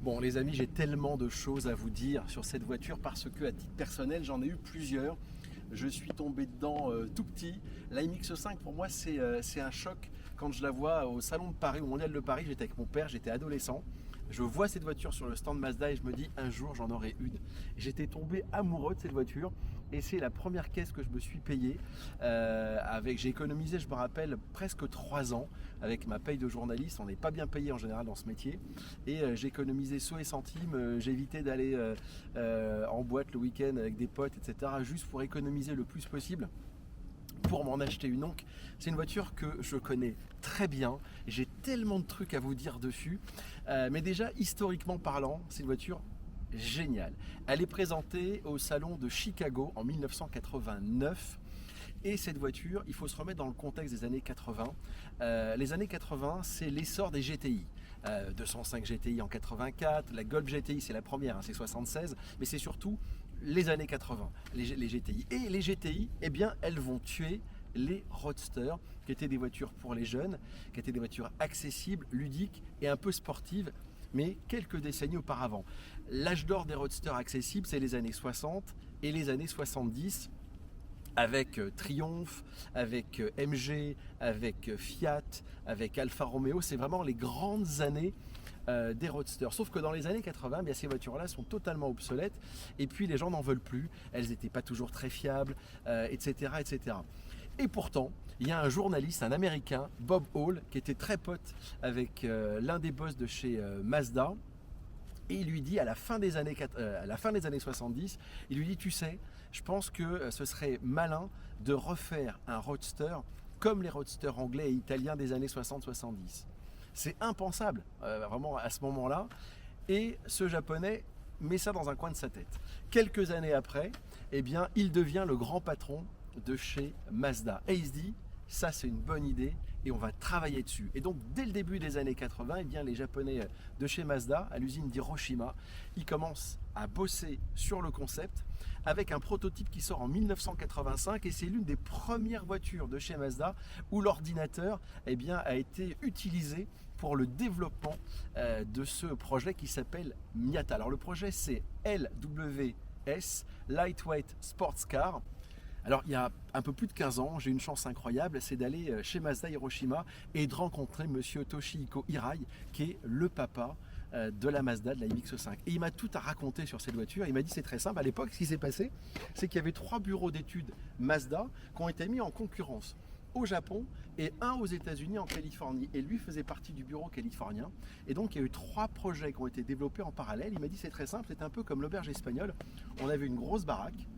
Bon les amis, j'ai tellement de choses à vous dire sur cette voiture parce que à titre personnel, j'en ai eu plusieurs. Je suis tombé dedans tout petit. La MX-5 pour moi c'est un choc quand je la vois au salon de Paris, au Mondial de Paris. J'étais avec mon père, j'étais adolescent. Je vois cette voiture sur le stand Mazda et je me dis un jour j'en aurai une. J'étais tombé amoureux de cette voiture et c'est la première caisse que je me suis payée. J'ai économisé, je me rappelle, presque 3 ans avec ma paye de journaliste. On n'est pas bien payé en général dans ce métier. Et j'ai économisé sous et centimes. J'ai évité d'aller en boîte le week-end avec des potes, etc. juste pour économiser le plus possible pour m'en acheter une. Donc c'est une voiture que je connais très bien, j'ai tellement de trucs à vous dire dessus, mais déjà historiquement parlant, c'est une voiture géniale. Elle est présentée au salon de Chicago en 1989. Et cette voiture, il faut se remettre dans le contexte des années 80. Les années 80, c'est l'essor des GTI. 205 GTI en 84, la Golf GTI c'est la première, hein, c'est 76, mais c'est surtout les années 80, les GTI. Et les GTI, eh bien, elles vont tuer les Roadsters, qui étaient des voitures pour les jeunes, qui étaient des voitures accessibles, ludiques et un peu sportives, mais quelques décennies auparavant. L'âge d'or des Roadsters accessibles, c'est les années 60 et les années 70, avec Triumph, avec MG, avec Fiat, avec Alfa Romeo. C'est vraiment les grandes années des Roadsters. Sauf que dans les années 80, bien, ces voitures-là sont totalement obsolètes et puis les gens n'en veulent plus. Elles n'étaient pas toujours très fiables, etc., etc. Et pourtant, il y a un journaliste, un Américain, Bob Hall, qui était très pote avec l'un des boss de chez Mazda. Et il lui dit à la fin des années 70, il lui dit, tu sais, je pense que ce serait malin de refaire un roadster comme les roadsters anglais et italiens des années 60-70. C'est impensable, vraiment à ce moment-là. Et ce japonais met ça dans un coin de sa tête. Quelques années après, eh bien, il devient le grand patron de chez Mazda. Et il se dit, ça c'est une bonne idée et on va travailler dessus. Et donc dès le début des années 80, eh bien, les Japonais de chez Mazda, à l'usine d'Hiroshima, ils commencent à bosser sur le concept avec un prototype qui sort en 1985 et c'est l'une des premières voitures de chez Mazda où l'ordinateur, eh bien, a été utilisé pour le développement de ce projet qui s'appelle Miata. Alors le projet c'est LWS, Lightweight Sports Car. Alors il y a un peu plus de 15 ans, j'ai eu une chance incroyable, c'est d'aller chez Mazda Hiroshima et de rencontrer monsieur Toshihiko Hirai, qui est le papa de la Mazda, de la MX-5. Et il m'a tout à raconter sur cette voiture. Il m'a dit c'est très simple, à l'époque ce qui s'est passé, c'est qu'il y avait 3 bureaux d'études Mazda qui ont été mis en concurrence au Japon et un aux États-Unis, en Californie. Et lui faisait partie du bureau californien. Et donc il y a eu 3 projets qui ont été développés en parallèle. Il m'a dit c'est très simple, c'est un peu comme l'auberge espagnole. On avait une grosse baraque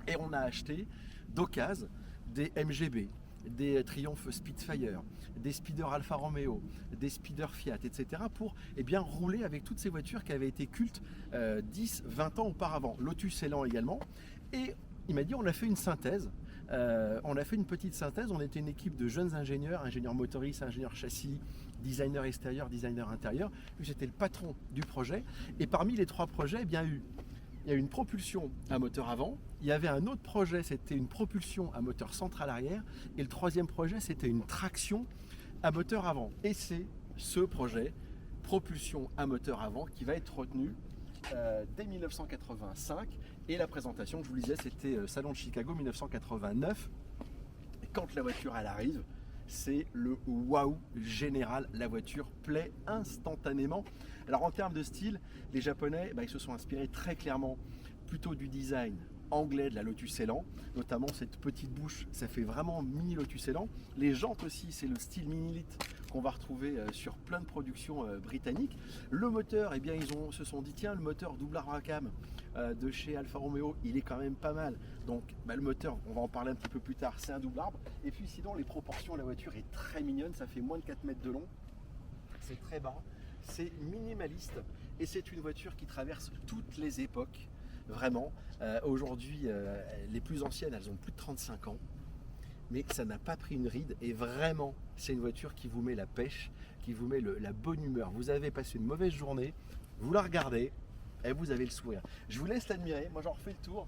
et on a acheté d'occasion des MGB, des Triumph Spitfire, des Spider Alfa Romeo, des Spider Fiat, etc. pour bien rouler avec toutes ces voitures qui avaient été cultes 10, 20 ans auparavant. Lotus Elan également. Et il m'a dit on a fait une synthèse. On a fait une petite synthèse, on était une équipe de jeunes ingénieurs, ingénieurs motoristes, ingénieurs châssis, designer extérieur, designer intérieur. Lui, j'étais le patron du projet. Et parmi les 3 projets, il y a eu une propulsion à moteur avant, il y avait un autre projet, c'était une propulsion à moteur central arrière, et le 3e projet, c'était une traction à moteur avant. Et c'est ce projet, propulsion à moteur avant, qui va être retenu dès 1985, et la présentation, je vous le disais, c'était Salon de Chicago 1989, et quand la voiture elle arrive, c'est le waouh général, la voiture plaît instantanément. Alors en termes de style, les Japonais ils se sont inspirés très clairement plutôt du design anglais de la Lotus Elan, notamment cette petite bouche, ça fait vraiment mini Lotus Elan. Les jantes aussi, c'est le style mini-lite qu'on va retrouver sur plein de productions britanniques. Le moteur, ils se sont dit tiens, le moteur double arbre à cam de chez Alfa Romeo, il est quand même pas mal. Donc le moteur, on va en parler un petit peu plus tard, c'est un double arbre. Et puis sinon, les proportions de la voiture est très mignonne, ça fait moins de 4 mètres de long, c'est très bas, c'est minimaliste et c'est une voiture qui traverse toutes les époques. Vraiment, aujourd'hui, les plus anciennes, elles ont plus de 35 ans, mais ça n'a pas pris une ride et vraiment, c'est une voiture qui vous met la pêche, qui vous met la bonne humeur. Vous avez passé une mauvaise journée, vous la regardez et vous avez le sourire. Je vous laisse l'admirer, moi j'en refais le tour.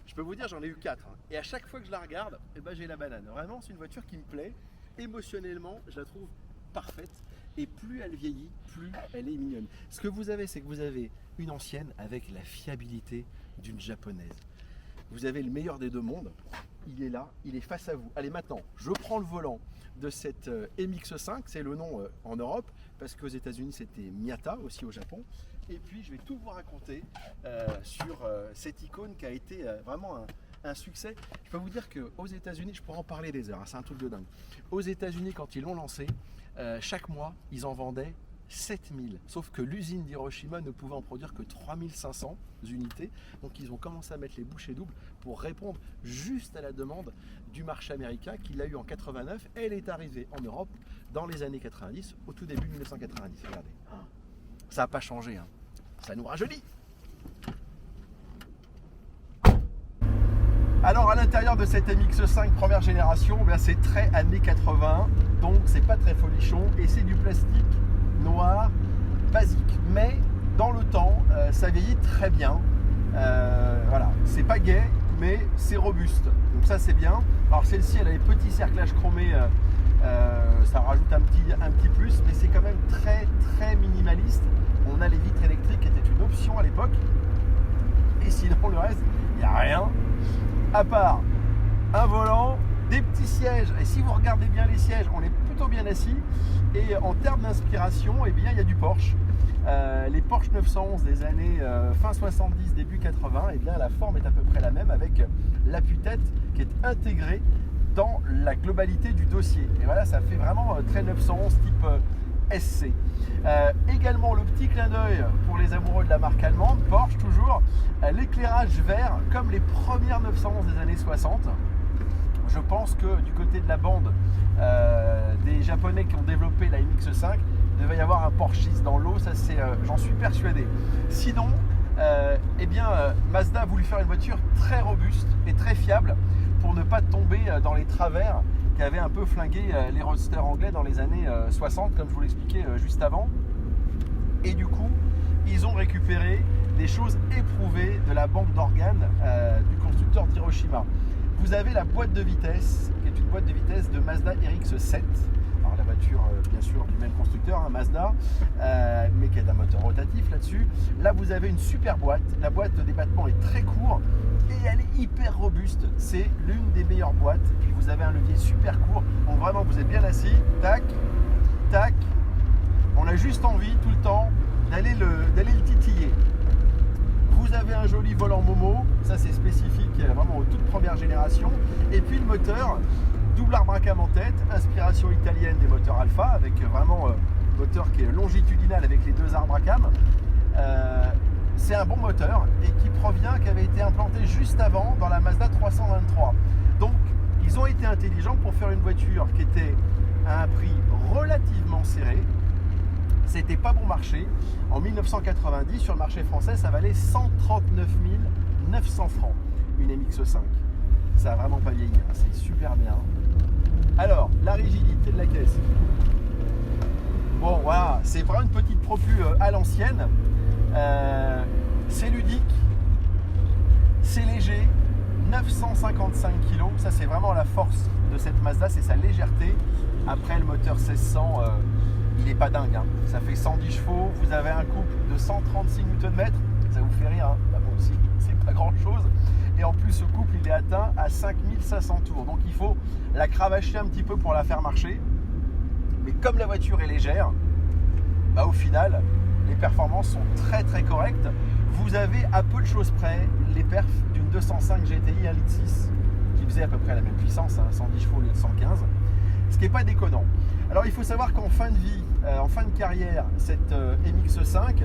Je peux vous dire, j'en ai eu 4. Et à chaque fois que je la regarde, j'ai la banane. Vraiment, c'est une voiture qui me plaît. Émotionnellement, je la trouve parfaite. Et plus elle vieillit, plus elle est mignonne. Ce que vous avez, c'est que vous avez une ancienne avec la fiabilité d'une japonaise. Vous avez le meilleur des deux mondes. Il est là, il est face à vous. Allez, maintenant, je prends le volant de cette MX5, c'est le nom en Europe, parce qu'aux États-Unis c'était Miata, aussi au Japon. Et puis je vais tout vous raconter sur cette icône qui a été vraiment un succès. Je peux vous dire qu'aux États-Unis, je pourrais en parler des heures, hein, c'est un truc de dingue. Aux États-Unis, quand ils l'ont lancé, chaque mois, ils en vendaient 7000. Sauf que l'usine d'Hiroshima ne pouvait en produire que 3500 unités. Donc ils ont commencé à mettre les bouchées doubles pour répondre juste à la demande du marché américain qui l'a eu en 89. Elle est arrivée en Europe dans les années 90, au tout début 1990. Regardez, ça n'a pas changé, hein. Ça nous rajeunit. Alors à l'intérieur de cette MX5 première génération, c'est très années 80, donc c'est pas très folichon et c'est du plastique noir basique. Mais dans le temps, ça vieillit très bien. Voilà, c'est pas gai, mais c'est robuste. Donc ça c'est bien. Alors celle-ci, elle a les petits cerclages chromés, ça rajoute un petit plus, mais c'est quand même très minimaliste. On a les vitres électriques qui étaient une option à l'époque. Et sinon le reste, il n'y a rien. À part un volant, des petits sièges, et si vous regardez bien les sièges, on est plutôt bien assis, et en termes d'inspiration, eh bien, il y a du Porsche. Les Porsche 911 des années fin 70, début 80, eh bien, la forme est à peu près la même, avec l'appui-tête qui est intégré dans la globalité du dossier. Et voilà, ça fait vraiment très 911 type SC. Également le petit clin d'œil pour les amoureux de la marque allemande, Porsche toujours, l'éclairage vert comme les premières 911 des années 60. Je pense que du côté de la bande des Japonais qui ont développé la MX5, il devait y avoir un Porschiste dans l'eau, ça c'est, j'en suis persuadé. Sinon, Mazda a voulu faire une voiture très robuste et très fiable pour ne pas tomber dans les travers qui avaient un peu flingué les roadsters anglais dans les années 60, comme je vous l'expliquais juste avant. Et du coup, ils ont récupéré des choses éprouvées de la banque d'organes du constructeur d'Hiroshima. Vous avez la boîte de vitesse, qui est une boîte de vitesse de Mazda RX-7. Alors la voiture, bien sûr, du même constructeur, hein, Mazda, mais qui a un moteur rotatif là-dessus. Là, vous avez une super boîte. La boîte des battements est très courte et elle est hyper robuste. C'est l'une des meilleures boîtes. Puis vous avez un levier super court. Donc vraiment, vous êtes bien assis. Tac, tac. On a juste envie tout le temps d'aller le titiller. Vous avez un joli volant Momo, ça c'est spécifique vraiment aux toutes premières générations. Et puis le moteur, double arbre à cam en tête, inspiration italienne des moteurs Alfa, avec vraiment moteur qui est longitudinal avec les deux arbres à cam. C'est un bon moteur et qui avait été implanté juste avant dans la Mazda 323. Donc ils ont été intelligents pour faire une voiture qui était à un prix relativement serré. C'était pas bon marché. En 1990, sur le marché français, ça valait 139 900 francs, une MX5. Ça a vraiment pas vieilli, hein. C'est super bien. Alors, la rigidité de la caisse. Bon, voilà, c'est vraiment une petite propulse à l'ancienne. C'est ludique, c'est léger, 955 kg. Ça, c'est vraiment la force de cette Mazda, c'est sa légèreté. Après, le moteur 1600... il n'est pas dingue, hein. Ça fait 110 chevaux, vous avez un couple de 136 Nm, ça vous fait rire, hein. Bah bon, aussi, c'est pas grand chose. Et en plus, ce couple, il est atteint à 5500 tours. Donc il faut la cravacher un petit peu pour la faire marcher. Mais comme la voiture est légère, bah, au final, les performances sont très correctes. Vous avez à peu de choses près les perfs d'une 205 GTI 1,6 litre qui faisait à peu près la même puissance, hein, 110 chevaux au lieu de 115. Ce qui n'est pas déconnant. Alors il faut savoir qu'en fin de vie, en fin de carrière, cette MX5,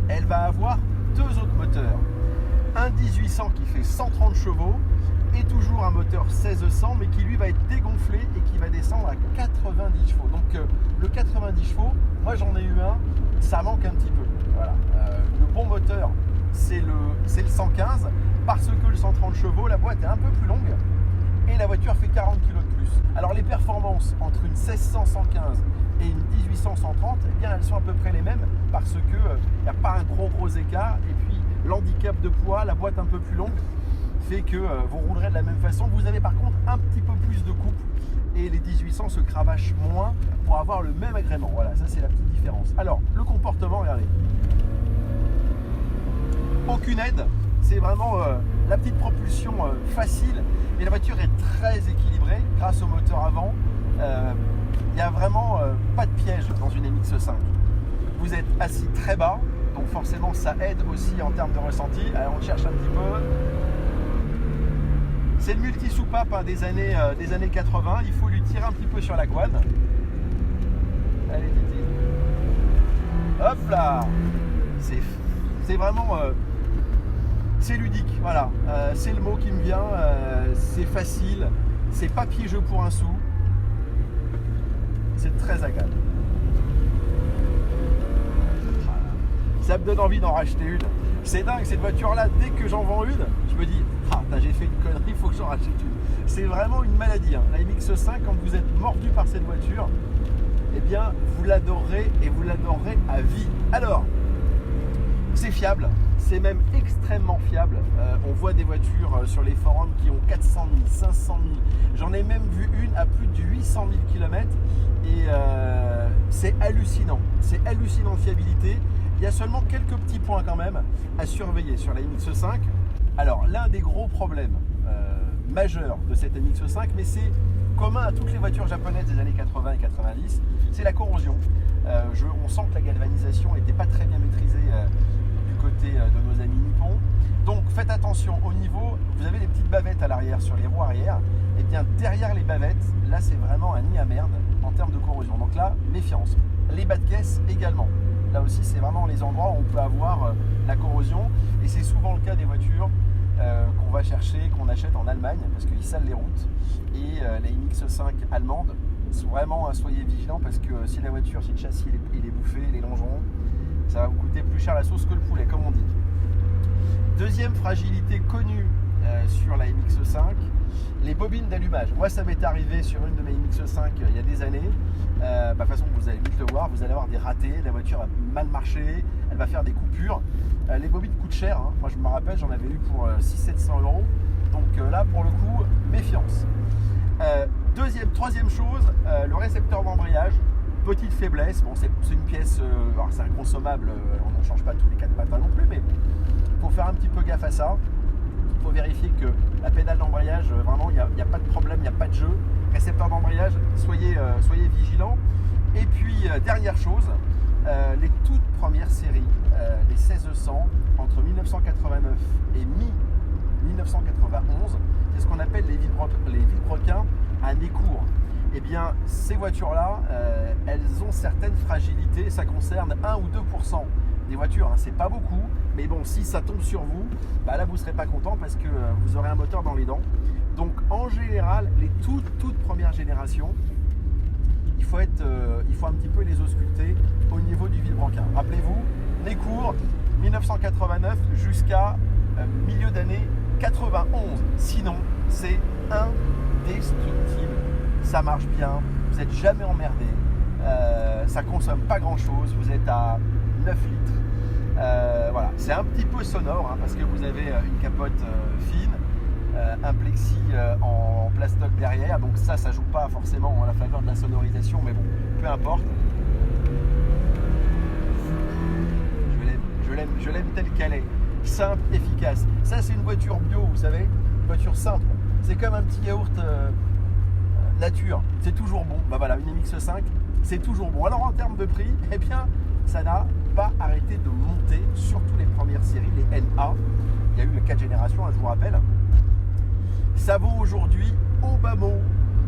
elle va avoir deux autres moteurs. Un 1800 qui fait 130 chevaux et toujours un moteur 1600 mais qui lui va être dégonflé et qui va descendre à 90 chevaux. Donc le 90 chevaux, moi j'en ai eu un, ça manque un petit peu. Voilà. Le bon moteur, c'est le 115 parce que le 130 chevaux, la boîte est un peu plus longue. Et la voiture fait 40 kg de plus. Alors les performances entre une 1600 115 et une 1800 130, eh bien elles sont à peu près les mêmes parce que il n'y a pas un gros écart. Et puis l'handicap de poids, la boîte un peu plus longue, fait que vous roulerez de la même façon. Vous avez par contre un petit peu plus de couple et les 1800 se cravachent moins pour avoir le même agrément. Voilà, ça c'est la petite différence. Alors, le comportement, regardez. Aucune aide, c'est vraiment la petite propulsion facile et la voiture est très équilibrée grâce au moteur avant. Il n'y a vraiment pas de piège dans une MX-5. Vous êtes assis très bas, donc forcément ça aide aussi en termes de ressenti. Alors, on cherche un petit peu. C'est le multi-soupape hein, des années 80, il faut lui tirer un petit peu sur la couenne. Allez Titi. Hop là. C'est vraiment... c'est ludique, voilà. C'est le mot qui me vient, c'est facile, c'est pas piégeux pour un sou. C'est très agréable. Ça me donne envie d'en racheter une. C'est dingue, cette voiture-là, dès que j'en vends une, je me dis, ah, j'ai fait une connerie, il faut que j'en rachète une. C'est vraiment une maladie. Hein. La MX-5, quand vous êtes mordu par cette voiture, eh bien, vous l'adorerez et vous l'adorerez à vie. Alors, c'est fiable, c'est même extrêmement fiable. On voit des voitures sur les forums qui ont 400 000, 500 000. J'en ai même vu une à plus de 800 000 km et c'est hallucinant. C'est hallucinant de fiabilité. Il y a seulement quelques petits points quand même à surveiller sur la MX-5. Alors, l'un des gros problèmes majeurs de cette MX-5, mais c'est commun à toutes les voitures japonaises des années 80 et 90, c'est la corrosion. On sent que la galvanisation n'était pas très bien maîtrisée du côté de nos amis nippons. Donc faites attention au niveau, vous avez des petites bavettes à l'arrière sur les roues arrière, et bien derrière les bavettes, là c'est vraiment un nid à merde en termes de corrosion. Donc là, méfiance. Les bas de caisse également. Là aussi, c'est vraiment les endroits où on peut avoir la corrosion. Et c'est souvent le cas des voitures qu'on va chercher, qu'on achète en Allemagne, parce qu'ils salent les routes. Et les MX-5 allemandes, vraiment, soyez vigilants, parce que si la voiture, si le châssis il est bouffé, les longerons, ça va vous coûter plus cher la sauce que le poulet, comme on dit. Deuxième fragilité connue sur la MX-5, les bobines d'allumage. Moi, ça m'est arrivé sur une de mes MX-5 il y a des années. De toute façon, vous allez vite le voir, vous allez avoir des ratés, la voiture va mal marcher, elle va faire des coupures. Les bobines coûtent cher, hein. Moi je me rappelle, j'en avais eu pour 600-700 €. Donc là, pour le coup, méfiance. Troisième chose, le récepteur d'embrayage. Petite faiblesse, bon, c'est une pièce, c'est inconsommable, on n'en change pas tous les 4 matins non plus, mais il faut faire un petit peu gaffe à ça. Il faut vérifier que la pédale d'embrayage, vraiment, il n'y a pas de problème, il n'y a pas de jeu. Récepteur d'embrayage, soyez vigilants. Et puis, dernière chose, les toutes premières séries, les 1600, entre 1989 et mi-1991, c'est ce qu'on appelle les vilebrequins à nez court. Eh bien, ces voitures-là, elles ont certaines fragilités. Ça concerne 1 ou 2% des voitures, hein. C'est pas beaucoup, mais bon, si ça tombe sur vous, bah là, vous ne serez pas content parce que vous aurez un moteur dans les dents. Donc, en général, les toutes premières générations, il faut un petit peu les ausculter au niveau du vilebrequin. Rappelez-vous, nez court, 1989 jusqu'à milieu d'année 91. Sinon, c'est indestructible. Ça marche bien, vous n'êtes jamais emmerdé, ça consomme pas grand chose, vous êtes à 9 litres. Voilà, c'est un petit peu sonore hein, parce que vous avez une capote fine, un plexi en plastoc derrière, donc ça joue pas forcément en la faveur de la sonorisation, mais bon, peu importe. Je l'aime telle qu'elle est, simple, efficace. Ça c'est une voiture bio, vous savez, une voiture simple. C'est comme un petit yaourt nature, c'est toujours bon. Bah voilà, une MX-5, c'est toujours bon. Alors en termes de prix, eh bien, ça n'a pas arrêté de monter, surtout les premières séries, les NA. Il y a eu les 4 générations, hein, je vous rappelle. Ça vaut aujourd'hui au bas mot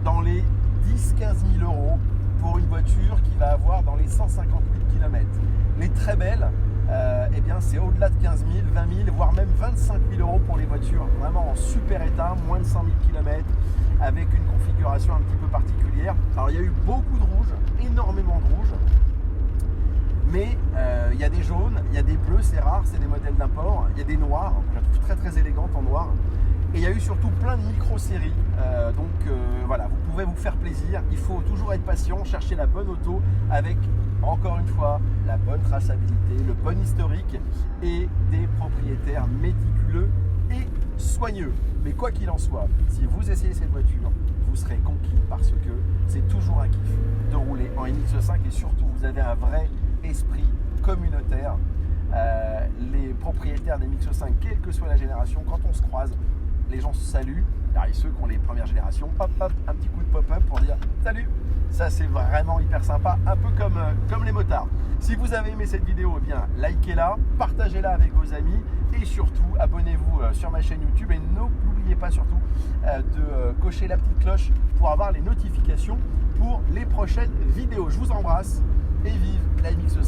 dans les 10-15 000 € pour une voiture qui va avoir dans les 150 000 km. Les très belles, eh bien c'est au-delà de 15 000, 20 000, voire même 25 000 € pour les voitures vraiment en super état, moins de 100 000 km, avec une configuration un petit peu particulière. Alors il y a eu beaucoup de rouge, énormément de rouge, mais il y a des jaunes, il y a des bleus, c'est rare, c'est des modèles d'import, il y a des noirs, je la trouve très très élégante en noir, et il y a eu surtout plein de micro-séries, donc voilà, vous pouvez vous faire plaisir, il faut toujours être patient, chercher la bonne auto avec, encore une fois, la bonne traçabilité, le bon historique et des propriétaires méticuleux et soigneux. Mais quoi qu'il en soit, si vous essayez cette voiture, vous serez conquis parce que c'est toujours un kiff de rouler en MX5 et surtout vous avez un vrai esprit communautaire. Les propriétaires des MX5, quelle que soit la génération, quand on se croise, les gens se saluent. Et ceux qui ont les premières générations, hop hop, un petit coup de pop-up pour dire salut. Ça c'est vraiment hyper sympa, un peu comme les motards. Si vous avez aimé cette vidéo, eh bien likez-la, partagez-la avec vos amis et surtout abonnez-vous sur ma chaîne YouTube et n'oubliez pas surtout de cocher la petite cloche pour avoir les notifications pour les prochaines vidéos. Je vous embrasse et vive la MX5.